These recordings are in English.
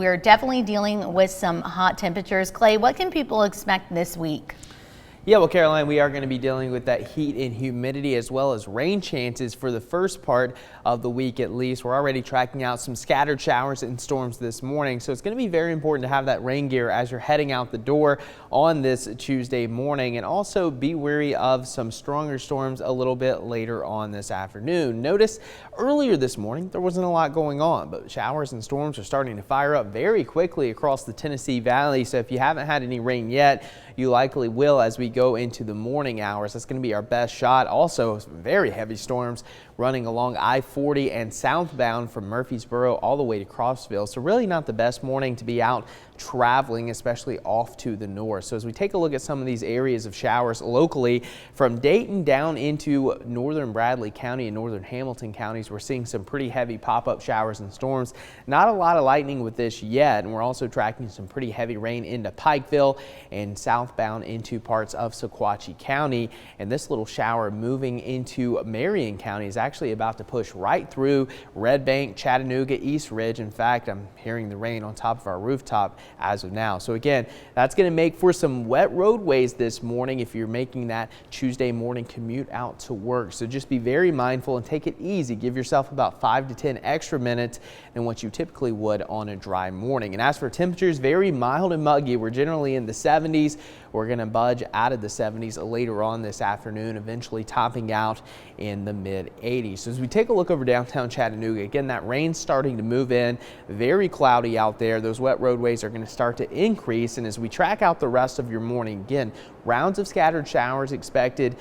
We're definitely dealing with some hot temperatures. Clay, what can people expect this week? Yeah, well, Caroline, we are going to be dealing with that heat and humidity as well as rain chances for the first part of the week at least. We're already tracking out some scattered showers and storms this morning, so it's going to be very important to have that rain gear as you're heading out the door on this Tuesday morning, and also be wary of some stronger storms a little bit later on this afternoon. Notice earlier this morning there wasn't a lot going on, but showers and storms are starting to fire up very quickly across the Tennessee Valley, so if you haven't had any rain yet, you likely will as we go into the morning hours. That's going to be our best shot. Also, very heavy storms running along I-40 and southbound from Murfreesboro all the way to Crossville. So really not the best morning to be out traveling, especially off to the north. So as we take a look at some of these areas of showers locally from Dayton down into northern Bradley County and northern Hamilton counties, we're seeing some pretty heavy pop-up showers and storms. Not a lot of lightning with this yet, and we're also tracking some pretty heavy rain into Pikeville and southbound into parts of Sequatchie County. And this little shower moving into Marion County is actually about to push right through Red Bank, Chattanooga, East Ridge. In fact, I'm hearing the rain on top of our rooftop as of now. So again, that's going to make for some wet roadways this morning if you're making that Tuesday morning commute out to work. So just be very mindful and take it easy. Give yourself about 5 to 10 extra minutes than what you typically would on a dry morning. And as for temperatures, very mild and muggy. We're generally in the 70s. We're going to budge out of the 70s later on this afternoon, eventually topping out in the mid 80s. So as we take a look over downtown Chattanooga, again, that rain's starting to move in. Very cloudy out there. Those wet roadways are going to start to increase. And as we track out the rest of your morning, again, rounds of scattered showers expected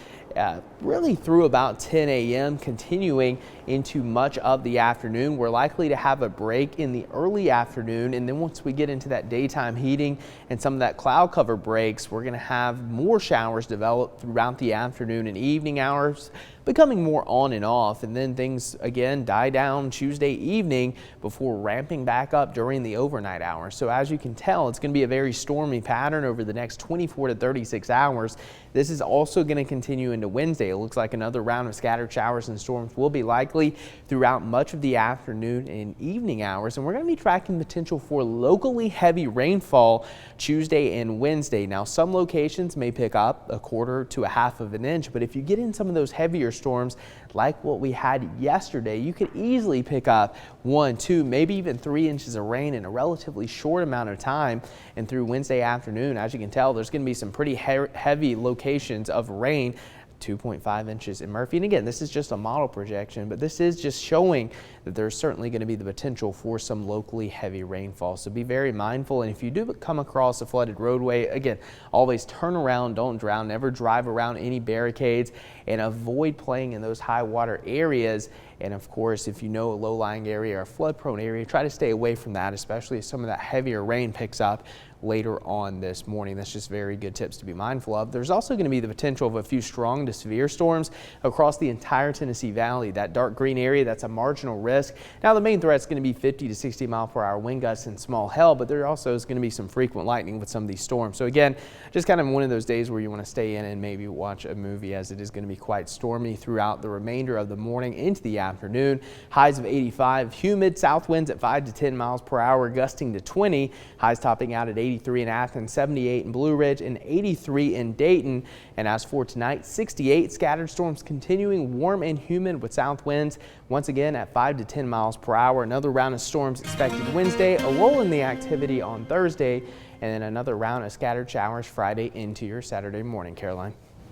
really through about 10 a.m. continuing into much of the afternoon. We're likely to have a break in the early afternoon, and then once we get into that daytime heating and some of that cloud cover breaks, we're going to have more showers develop throughout the afternoon and evening hours, becoming more on and off, and then things again die down Tuesday evening before ramping back up during the overnight hours. So as you can tell, it's going to be a very stormy pattern over the next 24 to 36 hours. This is also going to continue into Wednesday. It looks like another round of scattered showers and storms will be likely throughout much of the afternoon and evening hours, and we're going to be tracking potential for locally heavy rainfall Tuesday and Wednesday. Now, some locations may pick up 1/4 to 1/2 of an inch, but if you get in some of those heavier storms like what we had yesterday, you could easily pick up 1, 2, maybe even 3 inches of rain in a relatively short amount of time. And through Wednesday afternoon, as you can tell, there's going to be some pretty heavy locations of rain. 2.5 inches in Murphy. And again, this is just a model projection, but this is just showing that there's certainly going to be the potential for some locally heavy rainfall. So be very mindful. And if you do come across a flooded roadway, again, always turn around, don't drown, never drive around any barricades, and avoid playing in those high water areas. And of course, if you know a low-lying area or a flood-prone area, try to stay away from that, especially if some of that heavier rain picks up later on this morning. That's just very good tips to be mindful of. There's also going to be the potential of a few strong to severe storms across the entire Tennessee Valley. That dark green area, that's a marginal risk. Now, the main threat is going to be 50 to 60 mile-per-hour wind gusts and small hail, but there also is going to be some frequent lightning with some of these storms. So again, just kind of one of those days where you want to stay in and maybe watch a movie, as it is going to be quite stormy throughout the remainder of the morning into the afternoon. Highs of 85, humid south winds at 5 to 10 miles per hour, gusting to 20. Highs topping out at 83 in Athens, 78 in Blue Ridge, and 83 in Dayton. And as for tonight, 68 scattered storms continuing warm and humid with south winds once again at 5 to 10 miles per hour. Another round of storms expected Wednesday, a lull in the activity on Thursday, and then another round of scattered showers Friday into your Saturday morning. Caroline.